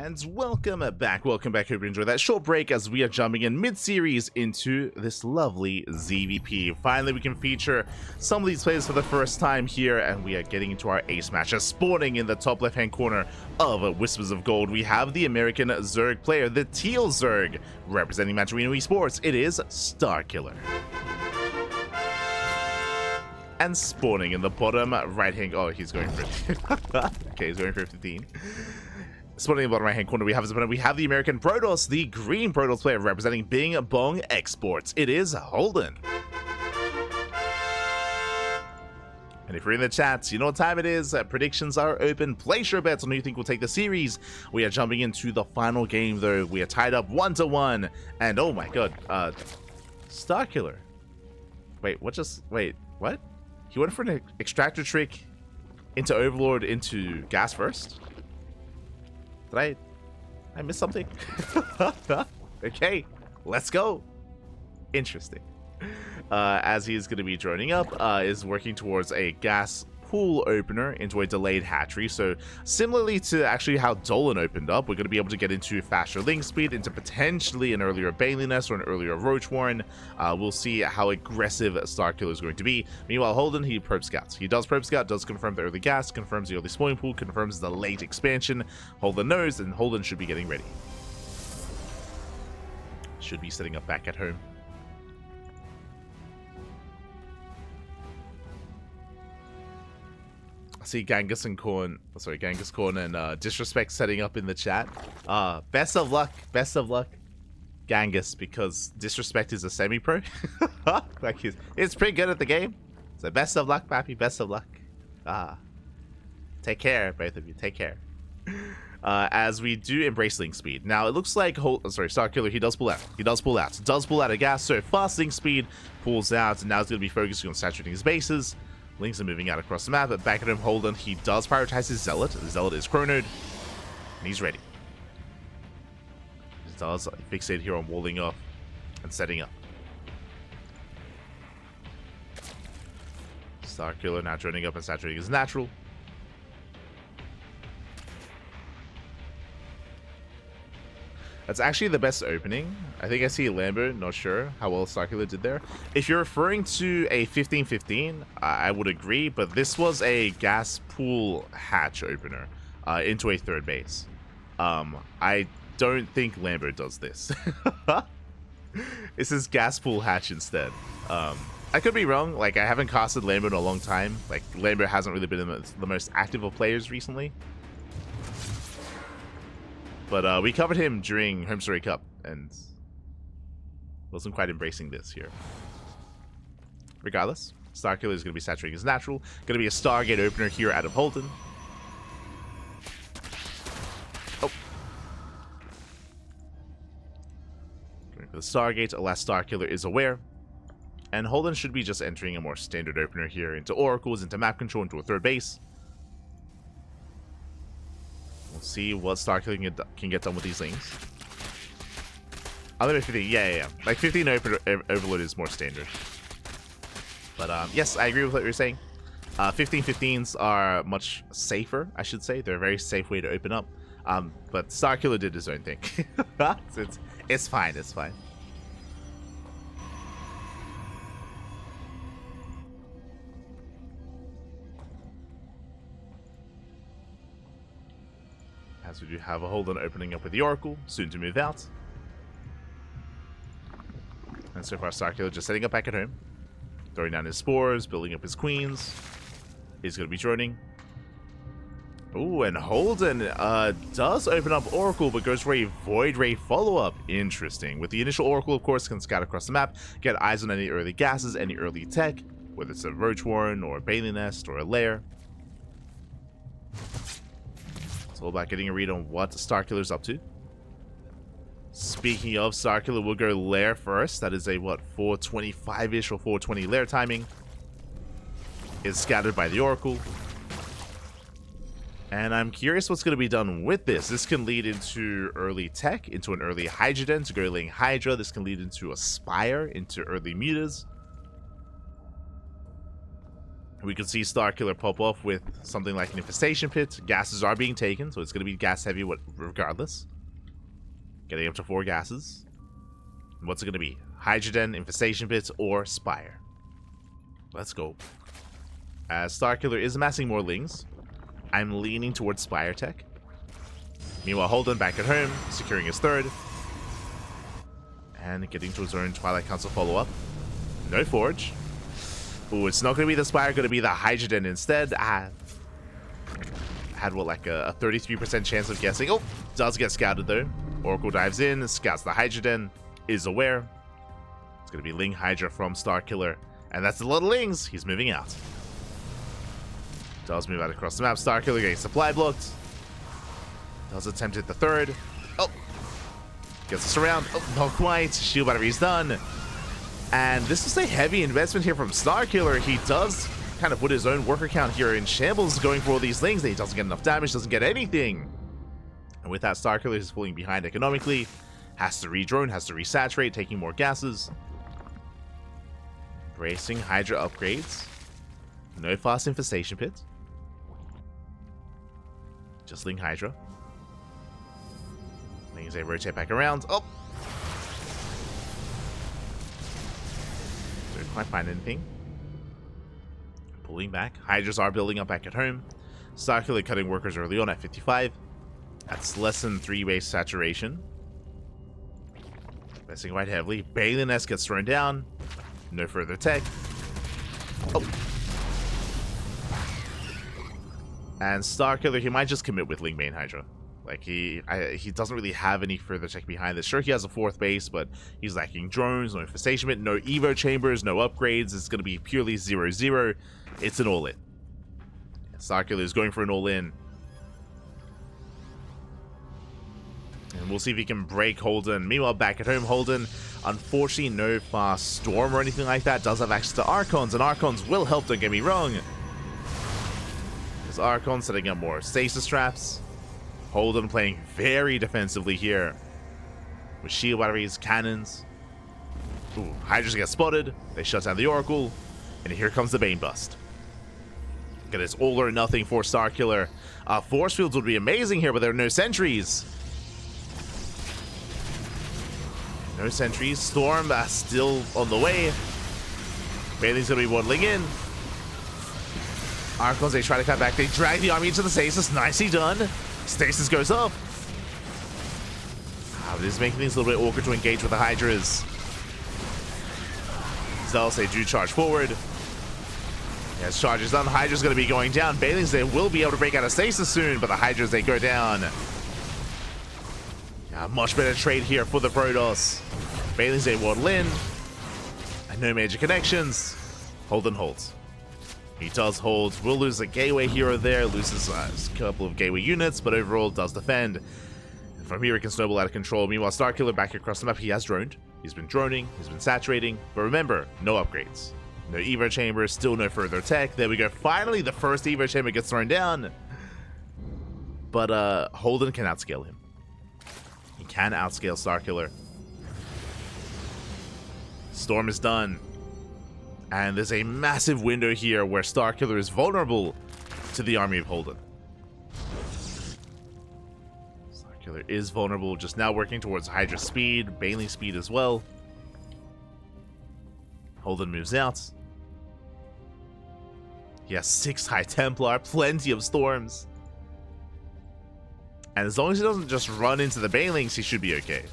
And welcome back. Hope you enjoyed that short break as we are jumping in mid-series into this lovely ZvP. Finally, we can feature some of these players for the first time here, and we are getting into our ace matches. Spawning in the top left-hand corner of Whispers of Gold, we have the American Zerg player, the Teal Zerg, representing Matcherino Esports. It is Starkiller. And spawning in the bottom right-hand... Oh, he's going for... Okay, he's going for 15. Spawning in the bottom right-hand corner, we have his opponent. We have the American Protoss, the green Protoss player representing Bing Bong Exports. It is Holden. And if you're in the chats, you know what time it is. Predictions are open. Place your bets on who you think will take the series. We are jumping into the final game, though. We are tied up 1-1. And oh my god, Starkiller. Wait, what? He went for an extractor trick into Overlord into gas first? Did I miss something? Okay, let's go. Interesting. As he's going to be joining up, is working towards a gas pool opener into a delayed hatchery. So similarly to actually how Dolan opened up, we're going to be able to get into faster link speed, into potentially an earlier Bailey Nest or an earlier Roach Warren. We'll see how aggressive Starkiller is going to be. Meanwhile, Holden, he probe scouts. He does probe scout, does confirm the early gas, confirms the early spawning pool, confirms the late expansion. Holden knows, and Holden should be getting ready. Should be setting up back at home. See Genghis Corn and Disrespect setting up in the chat. Best of luck, Genghis, because Disrespect is a semi-pro. Like it's pretty good at the game. So best of luck, Pappy, best of luck. Take care, both of you, take care. As we do embrace link speed. Now it looks like Starkiller, he does pull out a gas, so fast link speed pulls out, and now he's going to be focusing on saturating his bases. Links are moving out across the map, but back at home, Holden, he does prioritize his Zealot. The Zealot is chronoed, and he's ready. He does fixate here on walling off and setting up. Starkiller now joining up and saturating his natural. That's actually the best opening. I think I see Lambert, not sure how well Starkiller did there. If you're referring to a 15-15, I would agree, but this was a gas pool hatch opener into a third base. I don't think Lambert does this. This is gas pool hatch instead. I could be wrong, like I haven't casted Lambert in a long time. Like Lambert hasn't really been the most active of players recently. But we covered him during Home Story Cup and wasn't quite embracing this here. Regardless, Starkiller is going to be saturating his natural. Going to be a Stargate opener here out of Holden. Oh. Going for the Stargate, alas Starkiller is aware. And Holden should be just entering a more standard opener here into Oracles, into map control, into a third base. We'll see what Starkiller can get done with these things. Other 15, yeah. Like 15 Overload is more standard. But yes, I agree with what you're saying. 15-15s are much safer, I should say. They're a very safe way to open up. But Starkiller did his own thing. It's fine. As we do have a Holden opening up with the Oracle, soon to move out. And so far Starkiller just setting up back at home. Throwing down his spores, building up his queens. He's going to be joining. Ooh, and Holden does open up Oracle, but goes for a Void Ray follow-up. Interesting. With the initial Oracle, of course, can scout across the map, get eyes on any early gases, any early tech, whether it's a Roach Warren or a Bailey Nest or a Lair. It's all about getting a read on what Starkiller's up to. Speaking of, Starkiller will go Lair first. That is a, what, 425-ish or 420 Lair timing. It's scattered by the Oracle. And I'm curious what's going to be done with this. This can lead into early tech, into an early Hydroden, to go laying Hydra. This can lead into a Spire, into early Mutas. We could see Starkiller pop off with something like an infestation pit. Gases are being taken, so it's going to be gas heavy regardless. Getting up to 4 gases. What's it going to be? Hydrogen, infestation pit, or Spire? Let's go. As Starkiller is amassing more Lings, I'm leaning towards Spire tech. Meanwhile, Holden back at home, securing his 3rd. And getting to his own Twilight Council follow-up. No Forge. Ooh, it's not going to be the Spire, going to be the Hydrogen instead. Had what, like a 33% chance of guessing. Oh, does get scouted though. Oracle dives in, scouts the Hydrogen, is aware. It's going to be Ling Hydra from Starkiller. And that's a lot of Lings. He's moving out. Does move out across the map. Starkiller getting supply blocked. Does attempt at the 3rd. Oh! Gets us around. Oh, not quite. Shield battery's done. And this is a heavy investment here from Starkiller. He does kind of put his own worker count here in shambles, going for all these Lings. He doesn't get enough damage, doesn't get anything. And with that, Starkiller is falling behind economically. Has to re-drone, has to resaturate, taking more gases. Bracing Hydra upgrades. No fast infestation pit. Just Ling Hydra. As they rotate back around. Oh! Don't quite find anything. Pulling back. Hydras are building up back at home. Starkiller cutting workers early on at 55. That's less than 3 base saturation. Investing quite heavily. Balin S gets thrown down. No further tech. Oh! And Starkiller, he might just commit with Ling main Hydra. Like, he doesn't really have any further tech behind this. Sure, he has a 4th base, but he's lacking drones, no infestation pit, no Evo chambers, no upgrades. It's going to be purely 0-0. It's an all-in. Starkiller is going for an all-in. And we'll see if he can break Holden. Meanwhile, back at home, Holden, unfortunately, no fast storm or anything like that. Does have access to Archons, and Archons will help, don't get me wrong. There's Archon setting up more stasis traps. Holden playing very defensively here. With shield batteries, cannons. Ooh, Hydras get spotted. They shut down the Oracle. And here comes the Bane Bust. It is all or nothing for Starkiller. Force fields would be amazing here, but there are no sentries. No sentries. Storm still on the way. Bailey's going to be waddling in. Archons, they try to cut back. They drag the army into the stasis. Nicely done. Stasis goes up. This is making things a little bit awkward to engage with the Hydras. Zealous, they do charge forward. Yes, charges done. Hydra's going to be going down. Bailings, they will be able to break out of stasis soon, but the Hydras, they go down. Yeah, much better trade here for the Protoss. Bailings, they waddle in. And no major connections. Holden holds. He does hold. Will lose a gateway here or there. Loses a couple of gateway units, but overall does defend. And from here, it can snowball out of control. Meanwhile, Starkiller back across the map. He has droned. He's been droning. He's been saturating. But remember, no upgrades. No Evo chambers. Still no further tech. There we go. Finally, the first Evo chamber gets thrown down. But Holden can outscale him. He can outscale Starkiller. Storm is done. And there's a massive window here where Starkiller is vulnerable to the army of Holden. Starkiller is vulnerable, just now working towards Hydra speed, Bailey speed as well. Holden moves out. He has 6 High Templar, plenty of Storms. And as long as he doesn't just run into the Banelings, he should be okay.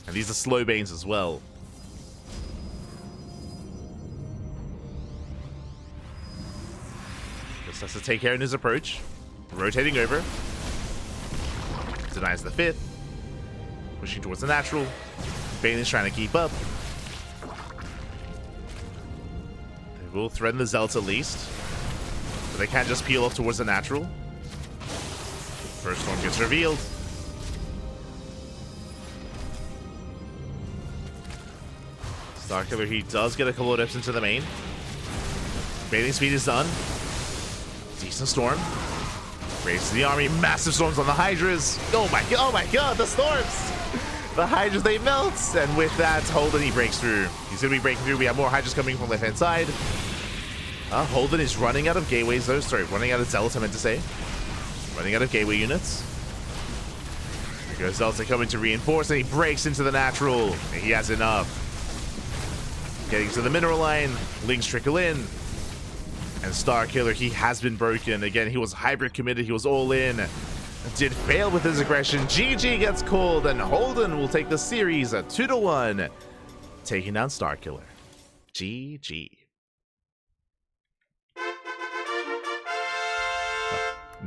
And these are slow Banes as well. Has to take care in his approach. Rotating over. Denies the 5th. Pushing towards the natural. Bailey's trying to keep up. They will threaten the Zealots at least. But they can't just peel off towards the natural. First one gets revealed. Starkiller, he does get a couple of dips into the main. Bailey speed is done. Decent storm. Raises the army. Massive storms on the Hydras. Oh my god, the storms! The Hydras, they melt! And with that, Holden, he breaks through. He's going to be breaking through. We have more Hydras coming from the left-hand side. Holden is running out of gateways though. Sorry, running out of zealots, I meant to say. Running out of gateway units. Here goes Delta coming to reinforce, and he breaks into the natural. He has enough. Getting to the mineral line. Lings trickle in. And Starkiller, he has been broken. Again, he was hybrid committed. He was all in. Did fail with his aggression. GG gets called, and Holden will take the series 2-1. Taking down Starkiller. GG.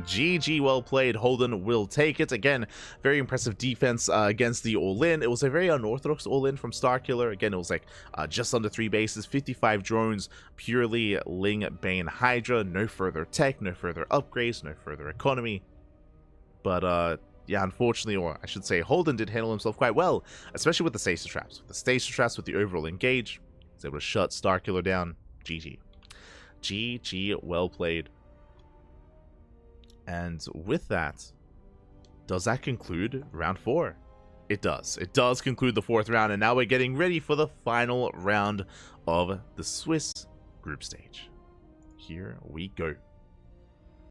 GG, well played. Holden will take it. Again, very impressive defense against the all-in. It was a very unorthodox all-in from Starkiller. Again, it was like just under 3 bases, 55 drones, purely Ling, Bane, Hydra. No further tech, no further upgrades, no further economy. But yeah, unfortunately, or I should say, Holden did handle himself quite well, especially with the stasis traps. With the stasis traps, with the overall engage, he was able to shut Starkiller down. GG. GG, well played. And with that, does that conclude round 4? It does. It does conclude the 4th round, and now we're getting ready for the final round of the Swiss group stage. Here we go.